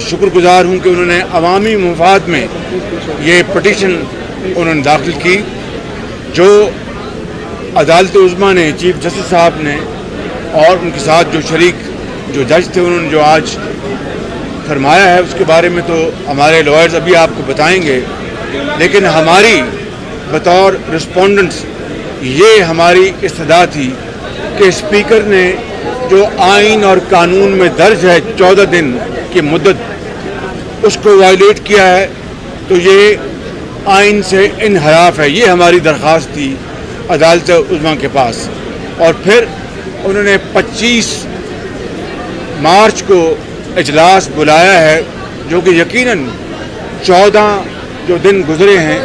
शुक्र गुजार हूँ कि उन्होंने अवामी मफाद में ये पटिशन उन्होंने दाखिल की, जो अदालत उज़्मा ने, चीफ जस्टिस साहब ने और उनके साथ जो शरीक जो जज थे उन्होंने जो आज फरमाया है उसके बारे में तो हमारे लॉयर्स अभी आपको बताएंगे। लेकिन हमारी बतौर रिस्पोंडेंट्स ये हमारी इस्तदा थी कि स्पीकर ने जो आइन और कानून में दर्ज है 14 दिन की मुद्दत, उसको वायलेट किया है, तो ये आइन से इनहराफ है। ये हमारी दरख्वास्त थी अदालत उज़्मा के पास। और फिर उन्होंने 25 मार्च को इजलास बुलाया है, जो कि यकीनन 14 जो दिन गुजरे हैं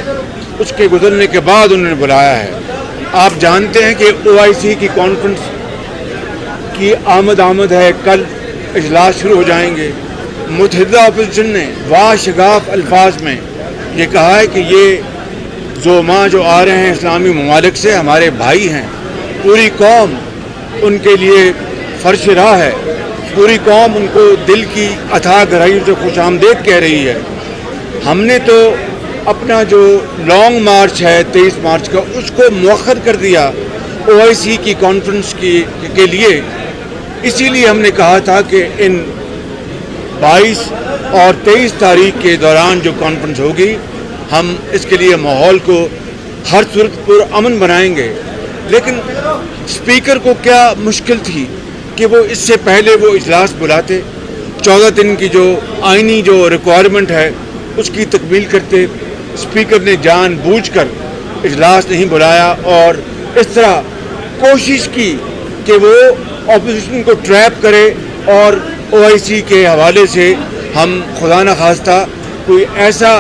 उसके गुजरने के बाद उन्होंने बुलाया है। आप जानते हैं कि OIC की कॉन्फ्रेंस की आमद है, कल इजलास शुरू हो जाएंगे। मुत्तहिदा अपोजिशन ने वाशगाफ अल्फाज में ये कहा है कि ये ज़ोमा जो आ रहे हैं इस्लामी ममालिक से, हमारे भाई हैं, पूरी कौम उनके लिए फर्श राह है, पूरी कौम उनको दिल की अथाह गहराइयों से खुश आमदेद कह रही है। हमने तो अपना जो लॉन्ग मार्च है 23 मार्च का, उसको मुअख्खर कर दिया OIC की कॉन्फ्रेंस के लिए। इसीलिए हमने कहा था कि इन 22 और 23 तारीख के दौरान जो कॉन्फ्रेंस होगी, हम इसके लिए माहौल को हर सूरत पर अमन बनाएंगे। लेकिन स्पीकर को क्या मुश्किल थी कि वो इससे पहले वो इजलास बुलाते, 14 दिन की जो आइनी जो रिक्वायरमेंट है उसकी तकमील करते। स्पीकर ने जानबूझकर इजलास नहीं बुलाया और इस तरह कोशिश की कि वो अपोजिशन को ट्रैप करे और OIC के हवाले से हम खुदा न खास्ता कोई ऐसा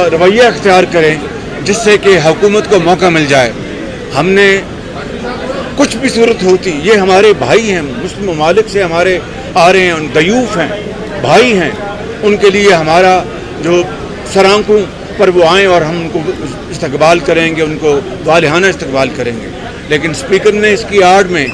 रवैया अख्तियार करें जिससे कि हुकूमत को मौका मिल जाए। हमने कुछ भी सूरत होती, ये हमारे भाई हैं, मुस्लिम ममालिक से हमारे आ रहे हैं, दयूफ हैं, भाई हैं, उनके लिए हमारा जो सरांकों पर वो आएँ और हम उनको इस्तकबाल करेंगे, उनको वालिहाना इस्तकबाल करेंगे। लेकिन स्पीकर ने इसकी आड़ में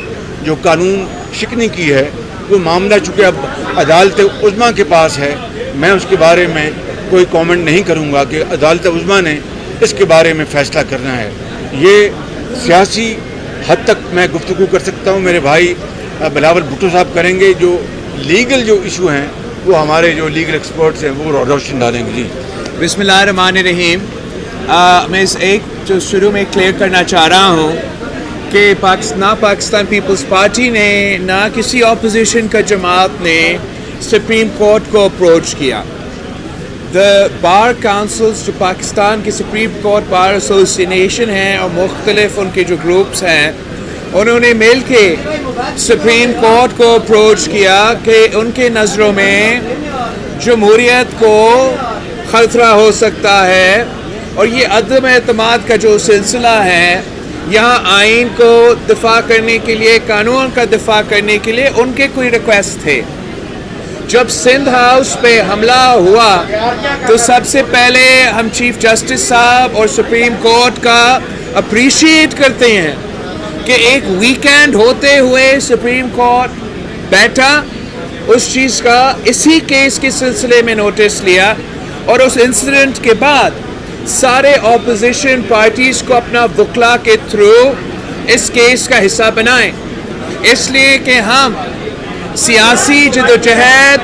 जो कानून शिकनी की है, वो मामला चूँकि अब अदालत उज़्मा के पास है, मैं उसके बारे में कोई कमेंट नहीं करूँगा कि अदालत उज़्मा ने इसके बारे में फ़ैसला करना है। ये सियासी हद तक मैं गुफ्तगू कर सकता हूँ, मेरे भाई बिलावल भुट्टो साहब करेंगे। जो लीगल जो इशू हैं वो हमारे जो लीगल एक्सपर्ट्स हैं वो रोशन डालेंगे। जी बिस्मिल्लाहिर्रहमानिर्रहीम। मैं इस एक जो शुरू में क्लियर करना चाह रहा हूँ कि पाकिस्तान पीपल्स पार्टी ने ना किसी अपोजिशन का जमात ने सुप्रीम कोर्ट को अप्रोच किया। द बार काउंसिल्स जो पाकिस्तान की सुप्रीम कोर्ट बार एसोसिएशन हैं और मुख्तलिफ उनके जो ग्रुप्स हैं, उन्होंने मिल के सुप्रीम कोर्ट को अप्रोच किया कि उनके नज़रों में जमहूरियत को खतरा हो सकता है और ये अदम एतमाद का जो सिलसिला है, यहाँ आइन को दिफा करने के लिए, कानून का दिफा करने के लिए उनके कोई रिक्वेस्ट थे। जब सिंध हाउस पे हमला हुआ तो सबसे पहले हम चीफ जस्टिस साहब और सुप्रीम कोर्ट का अप्रिशिएट करते हैं कि एक वीकेंड होते हुए सुप्रीम कोर्ट बैठा, उस चीज़ का इसी केस के सिलसिले में नोटिस लिया और उस इंसिडेंट के बाद सारे ऑपोजिशन पार्टीज़ को अपना वकला के थ्रू इस केस का हिस्सा बनाएं, इसलिए कि हम सियासी जदोजहद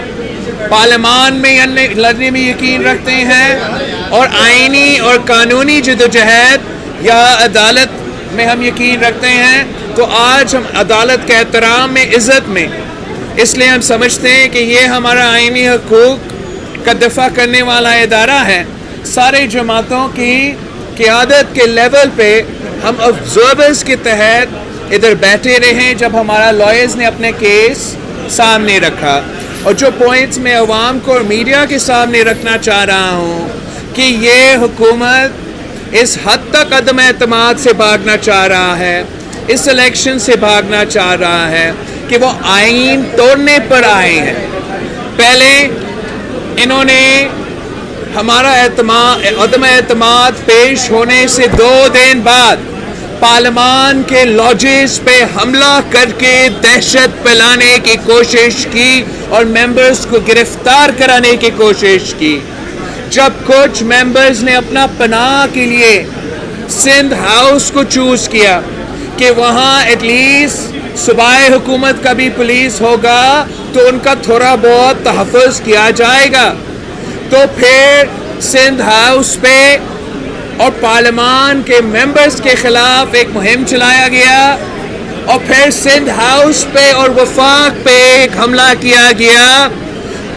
पार्लियामान में लड़ने में यकीन रखते हैं और आइनी और कानूनी जदोजहद या अदालत में हम यकीन रखते हैं। तो आज हम अदालत के एहतराम में, इज़्ज़त में, इसलिए हम समझते हैं कि ये हमारा आइनी हकूक़ का दफ़ा करने वाला इदारा है। सारे जमातों की क़यादत के लेवल पे हम ऑब्जर्वर्स के तहत इधर बैठे रहे जब हमारा लॉयर्स ने अपने केस सामने रखा। और जो पॉइंट्स मैं अवाम को और मीडिया के सामने रखना चाह रहा हूँ कि ये हुकूमत इस हद तक अदम एतमाद से भागना चाह रहा है, इस इलेक्शन से भागना चाह रहा है कि वो आइन तोड़ने पर आए हैं। पहले इन्होंने हमारा अदम एतमाद पेश होने से 2 दिन बाद پارلیمان کے لاجز پہ حملہ کر کے دہشت پھیلانے کی کوشش کی اور ممبرز کو گرفتار کرانے کی کوشش کی. جب کچھ ممبرز نے اپنا پناہ کے لیے سندھ ہاؤس کو چوز کیا کہ وہاں ایٹ لیسٹ صوبائی حکومت کا بھی پولیس ہوگا تو ان کا تھوڑا بہت تحفظ کیا جائے گا، تو پھر سندھ ہاؤس پہ اور پارلیمان کے ممبرز کے خلاف ایک مہم چلایا گیا، اور پھر سندھ ہاؤس پہ اور وفاق پہ ایک حملہ کیا گیا،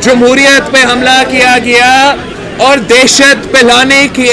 جمہوریت پہ حملہ کیا گیا اور دہشت پھیلانے کی